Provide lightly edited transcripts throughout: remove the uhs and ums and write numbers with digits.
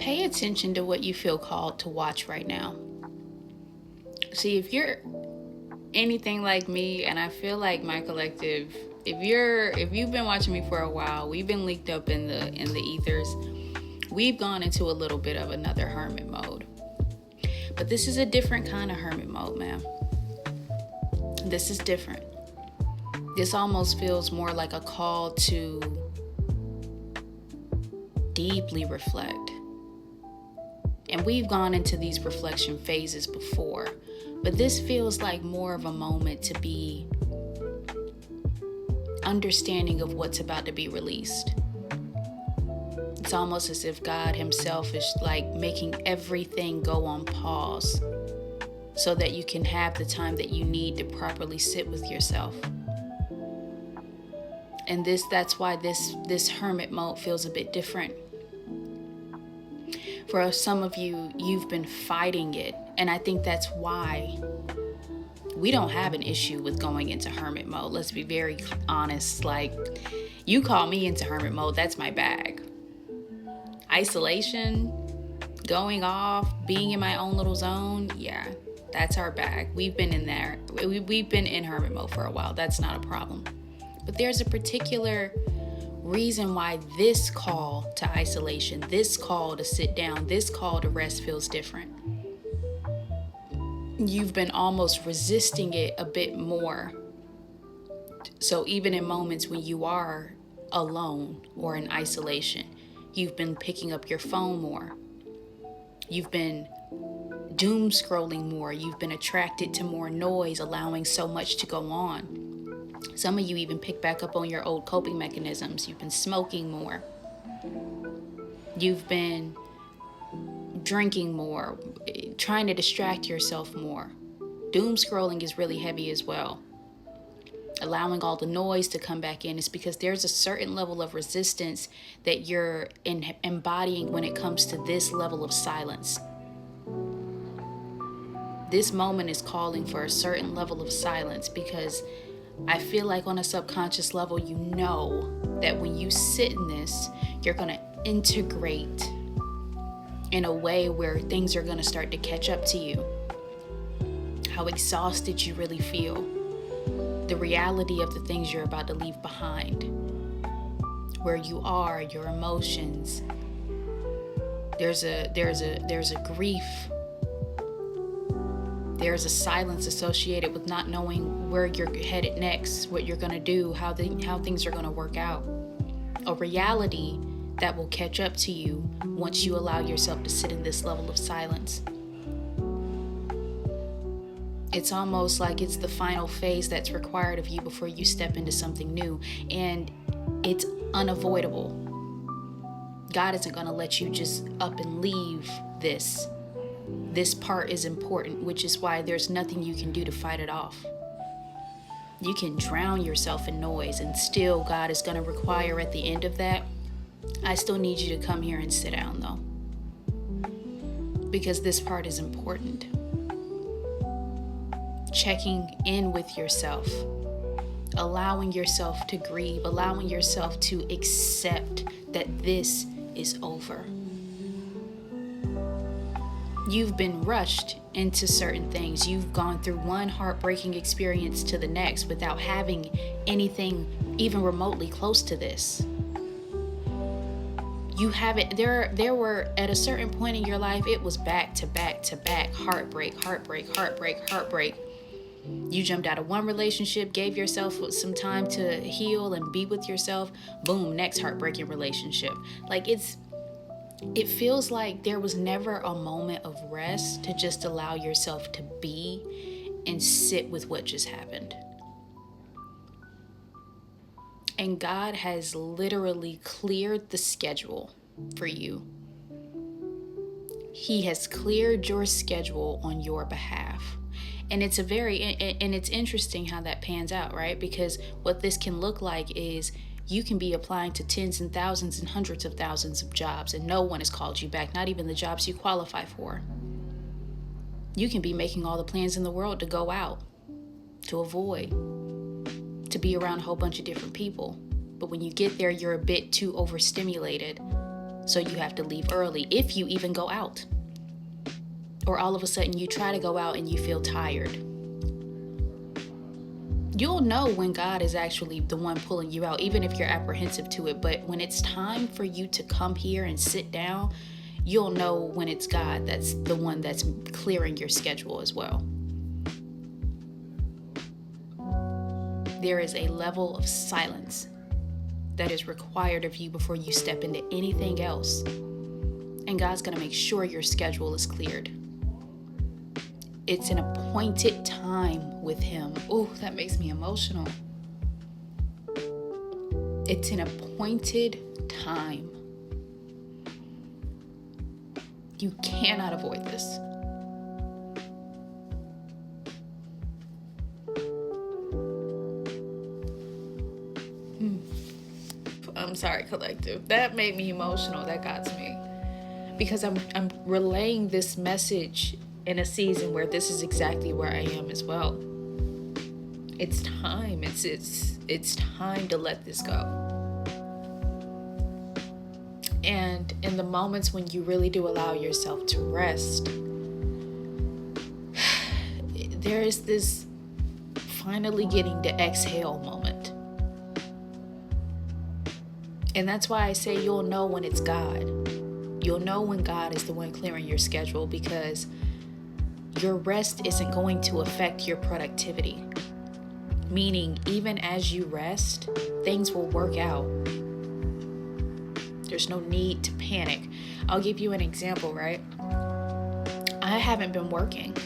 Pay attention to what you feel called to watch right now. See, if you're anything like me, and I feel like my collective, if you've been watching me for a while, we've been leaked up in the ethers. We've gone into a little bit of another hermit mode. But this is a different kind of hermit mode, man. This is different. This almost feels more like a call to deeply reflect. And we've gone into these reflection phases before, but this feels like more of a moment to be understanding of what's about to be released. It's almost as if God himself is like making everything go on pause so that you can have the time that you need to properly sit with yourself. And that's why this hermit mode feels a bit different. For some of you, you've been fighting it. And I think that's why we don't have an issue with going into hermit mode. Let's be very honest. Like, you call me into hermit mode, that's my bag. Isolation, going off, being in my own little zone, yeah, that's our bag. We've been in there. We've been in hermit mode for a while. That's not a problem. But there's a particular reason why this call to isolation, this call to sit down, this call to rest feels different. You've been almost resisting it a bit more. So even in moments when you are alone or in isolation, you've been picking up your phone more. You've been doom scrolling more. You've been attracted to more noise, allowing so much to go on. Some of you even pick back up on your old coping mechanisms. You've been smoking more. You've been drinking more, trying to distract yourself more. Doom scrolling is really heavy as well. Allowing all the noise to come back in is because there's a certain level of resistance that you're embodying when it comes to this level of silence. This moment is calling for a certain level of silence because I feel like on a subconscious level, you know that when you sit in this, you're going to integrate in a way where things are going to start to catch up to you. How exhausted you really feel. The reality of the things you're about to leave behind. Where you are, your emotions. There's a grief. There's a silence associated with not knowing where you're headed next, what you're going to do, how things are going to work out. A reality that will catch up to you once you allow yourself to sit in this level of silence. It's almost like it's the final phase that's required of you before you step into something new. And it's unavoidable. God isn't going to let you just up and leave this. This part is important, which is why there's nothing you can do to fight it off. You can drown yourself in noise, and still God is going to require at the end of that, I still need you to come here and sit down though. Because this part is important. Checking in with yourself. Allowing yourself to grieve. Allowing yourself to accept that this is over. You've been rushed into certain things. You've gone through one heartbreaking experience to the next without having anything even remotely close to this. You haven't, there were at a certain point in your life, it was back to back to back, heartbreak. You jumped out of one relationship, gave yourself some time to heal and be with yourself. Boom, next heartbreaking relationship. Like it feels like there was never a moment of rest to just allow yourself to be and sit with what just happened. And God has literally cleared the schedule for you. He has cleared your schedule on your behalf. And it's it's interesting how that pans out, right? Because what this can look like is you can be applying to tens and thousands and hundreds of thousands of jobs and no one has called you back, not even the jobs you qualify for. You can be making all the plans in the world to go out, to avoid, to be around a whole bunch of different people. But when you get there, you're a bit too overstimulated So you have to leave early if you even go out. Or all of a sudden you try to go out and you feel tired. You'll know when God is actually the one pulling you out, even if you're apprehensive to it. But when it's time for you to come here and sit down, you'll know when it's God that's the one that's clearing your schedule as well. There is a level of silence that is required of you before you step into anything else. And God's going to make sure your schedule is cleared. It's an appointed time with Him. Oh, that makes me emotional. It's an appointed time. You cannot avoid this. I'm sorry, collective. That made me emotional. That got to me. Because I'm relaying this message in a season where this is exactly where I am as well. It's time. It's time to let this go. And in the moments when you really do allow yourself to rest, there is this finally getting to exhale moment. And that's why I say you'll know when it's God. You'll know when God is the one clearing your schedule, because your rest isn't going to affect your productivity. Meaning, even as you rest, things will work out. There's no need to panic. I'll give you an example, right? I haven't been working.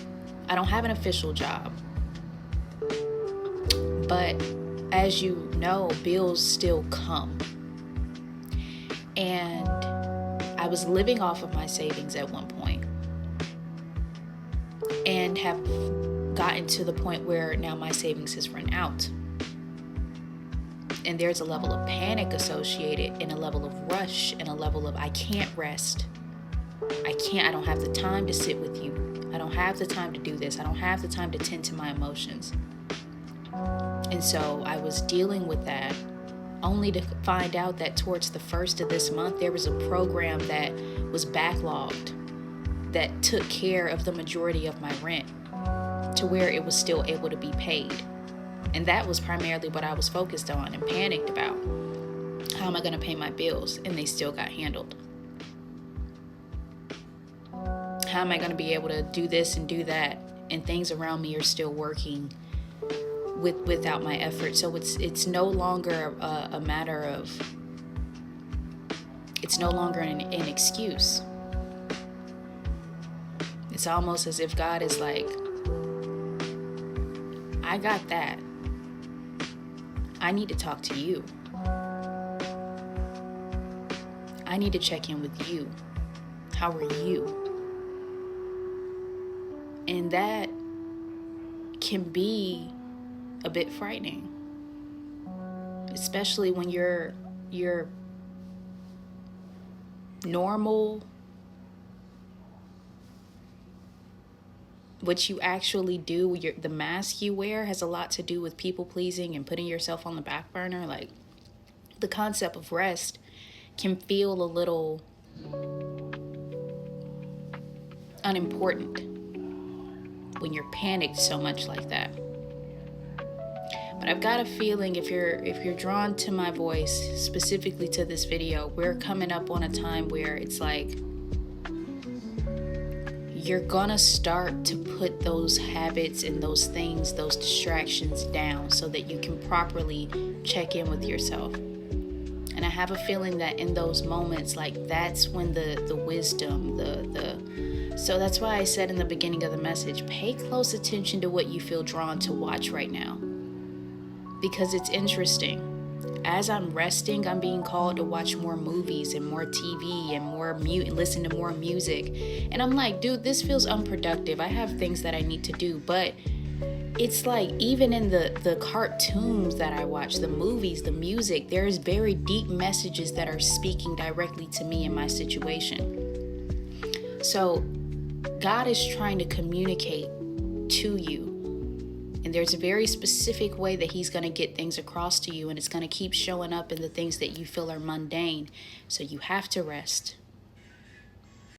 I don't have an official job. But as you know, bills still come. And I was living off of my savings at one point, and have gotten to the point where now my savings has run out. And there's a level of panic associated, and a level of rush, and a level of I can't rest. I don't have the time to sit with you. I don't have the time to do this. I don't have the time to tend to my emotions. And so I was dealing with that, only to find out that towards the first of this month, there was a program that was backlogged that took care of the majority of my rent to where it was still able to be paid. And that was primarily what I was focused on and panicked about. How am I going to pay my bills? And they still got handled. How am I going to be able to do this and do that? And things around me are still working without my effort. So it's no longer a matter of, it's no longer an excuse. It's almost as if God is like, I got that. I need to talk to you. I need to check in with you. How are you? And that can be a bit frightening, especially when your normal, what you actually do, the mask you wear has a lot to do with people pleasing and putting yourself on the back burner. Like, the concept of rest can feel a little unimportant when you're panicked so much like that. But I've got a feeling if you're drawn to my voice, specifically to this video, we're coming up on a time where it's like you're gonna start to put those habits and those things, those distractions down so that you can properly check in with yourself. And I have a feeling that in those moments, like, that's when the wisdom, so that's why I said in the beginning of the message, pay close attention to what you feel drawn to watch right now. Because it's interesting. As I'm resting, I'm being called to watch more movies and more TV and listen to more music. And I'm like, dude, this feels unproductive. I have things that I need to do. But it's like, even in the cartoons that I watch, the movies, the music, there's very deep messages that are speaking directly to me in my situation. So God is trying to communicate to you And there's a very specific way that he's going to get things across to you, and it's going to keep showing up in the things that you feel are mundane. So you have to rest.